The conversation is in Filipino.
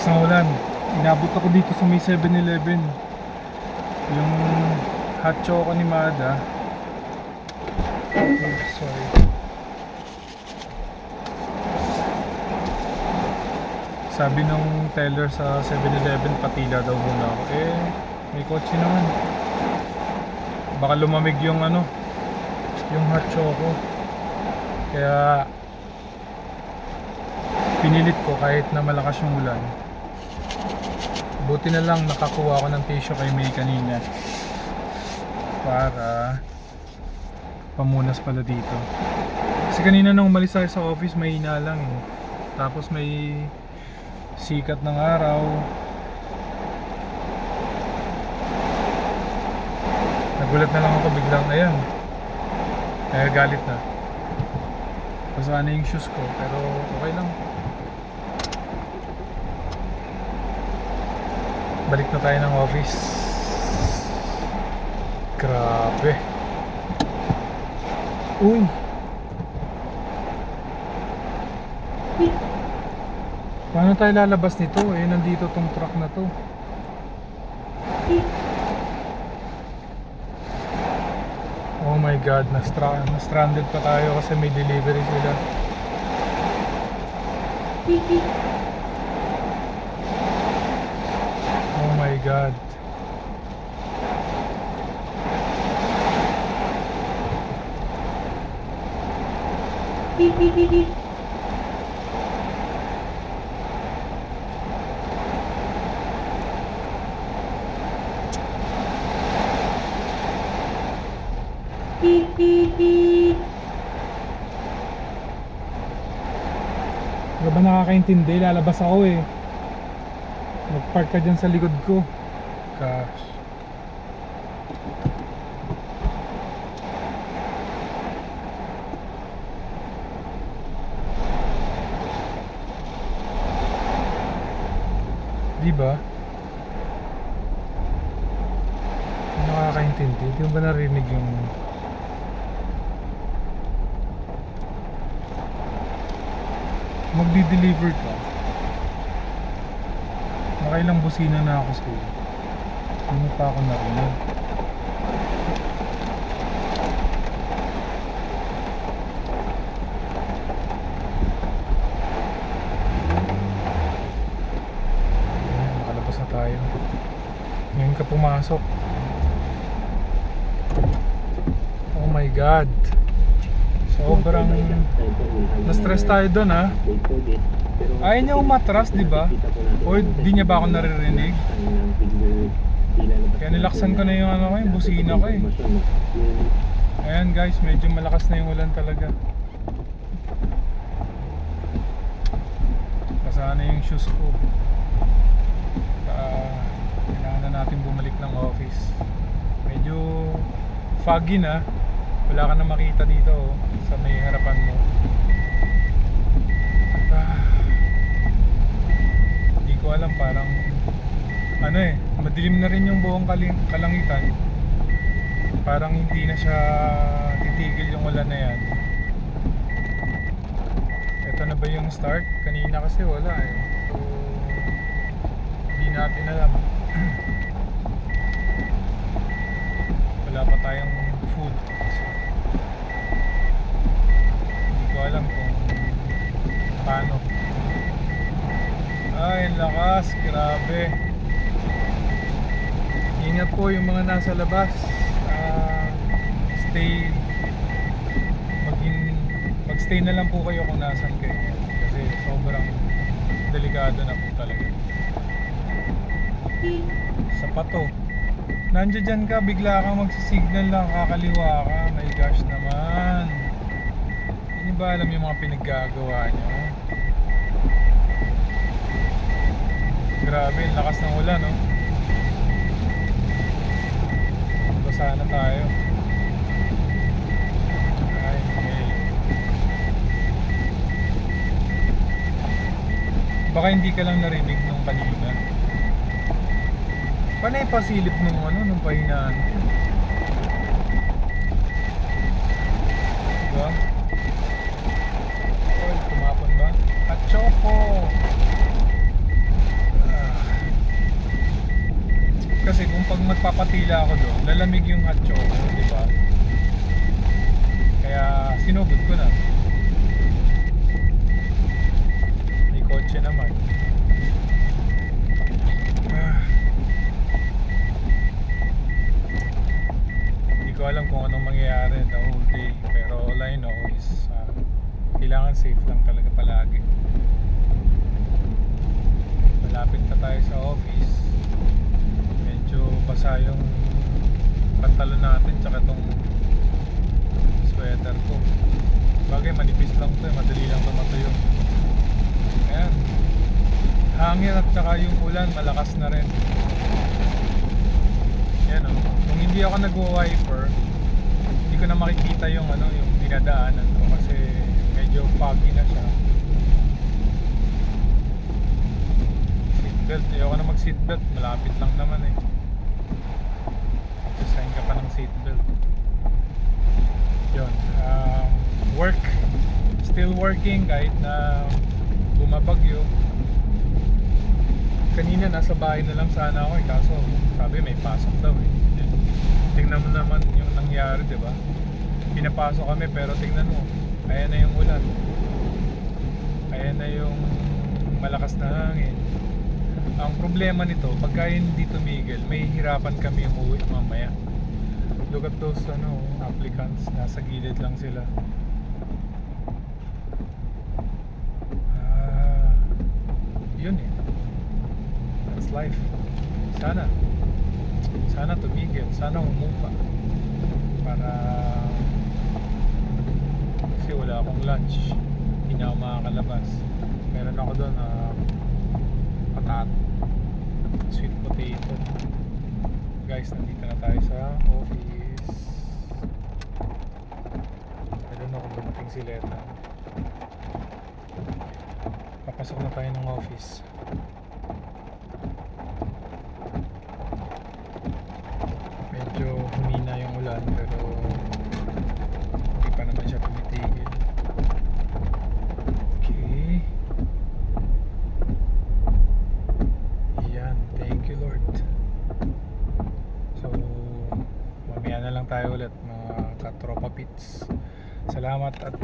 Lakas ng ulan. Inabot ako dito sa may 7-Eleven. Yung hot choco ni Mada. Sorry. Sabi nung teller sa 7-Eleven, patila daw muna ako. May kotse naman. Baka lumamig yung yung hot choco. Kaya pinilit ko kahit na malakas yung ulan. Buti na lang nakakuha ako ng tissue kay May kanina para pamunas pala dito. Kasi kanina nung umalis tayo sa office, mahina lang eh. Tapos may sikat ng araw. Nagulat na lang ako biglang, ayan, galit na. Basa na yung shoes ko, pero okay lang. Balik na tayo ng office. Grabe. Uy. Paano tayo lalabas nito? Nandito tong truck na to. Oh my god, na-stranded pa tayo kasi may delivery sila. Oh my god. Wala ba nakakaintindi? Lalabas ako eh. Mag-park ka dyan sa likod ko. Gosh. Diba? Nakakaintindi. Di mo ba narinig yung magdi-deliver ka? Nakailang busina na ako sa iyo. Hindi pa ako narinig. Ayan, nakalabas na tayo. Ngayon ka pumasok. Oh my god. Sobrang na-stress tayo doon ha. Ayaw niya umatras, di ba? O di niya ba ako naririnig? Kaya nilaksan ko na yung yung busina ko eh. Ayan guys, medyo malakas na yung ulan talaga. Basa na yung shoes ko. Kailangan na natin bumalik ng office. Medyo foggy na. Wala ka na makita dito sa may harapan mo. Hindi ko alam, parang madilim na rin yung buong kalangitan. Parang hindi na siya titigil yung ulan na yan. Ito na ba yung start? Kanina kasi wala eh. So hindi natin alam. Wala pa tayong food. Hindi ko alam kung paano. Ay, ang lakas, grabe. Ingat po yung mga nasa labas. Magstay na lang po kayo kung nasan kayo. Kasi sobrang delikado na po talaga. Sa pato. Nandiyan dyan ka, bigla kang magsisignal lang, kakaliwa ka. My gosh naman. Hindi ba alam yung mga pinaggagawa nyo? Grabe, ang lakas ng ulan, no? Basa na tayo. Ay, okay. Baka hindi ka lang narinig nung kanina. Paano yung pasilip nung pahinaan? Diba? Oh, tumapon ba? At choco! dila ako doon, lalamig yung hot choco, di ba? Kaya sinugod ko na. May kotse naman. Hindi ko alam kung anong mangyayari the whole day. Pero all I know is kailangan safe lang talaga palagi. Malapit na tayo sa office. Medyo basa yung pantalon natin tsaka tong sweater ko. Bagay manipis lang to eh, madali lang matuyo. Ayan. Hangin at tsaka yung ulan malakas na rin. Ayan o. Kung hindi ako nagwa-wiper, hindi ko na makikita yung yung dinadaanan ko kasi medyo foggy na siya. Seatbelt, ayoko na mag seatbelt, malapit lang naman eh. Sign ka pa ng seatbelt. Yun, work, still working kahit na bumabagyo. Kanina nasa bahay na lang sana ako eh, kaso sabi may pasok daw eh. Tingnan mo naman yung nangyari, di ba? Pinapasok kami pero tingnan mo, ayan na yung ulan, ayan na yung malakas na hangin. Ang problema nito, pagka hindi tumigil, may hirapan kami umuwi mamaya. Look at those applicants, nasa gilid lang sila. Yun eh, that's life. Sana tumigil, sana umupa para, kasi wala akong lunch, hindi na ako makakalabas. Meron ako doon sweet potato. Guys, nandito na tayo sa office. I don't know kung dumating si Leta. Papasok na tayo ng office. Medyo humina yung ulan pero hindi pa naman siya tumitigil. Okay. Yan, thank you Lord. So mamaya na lang tayo ulit mga katropa pits. Salamat at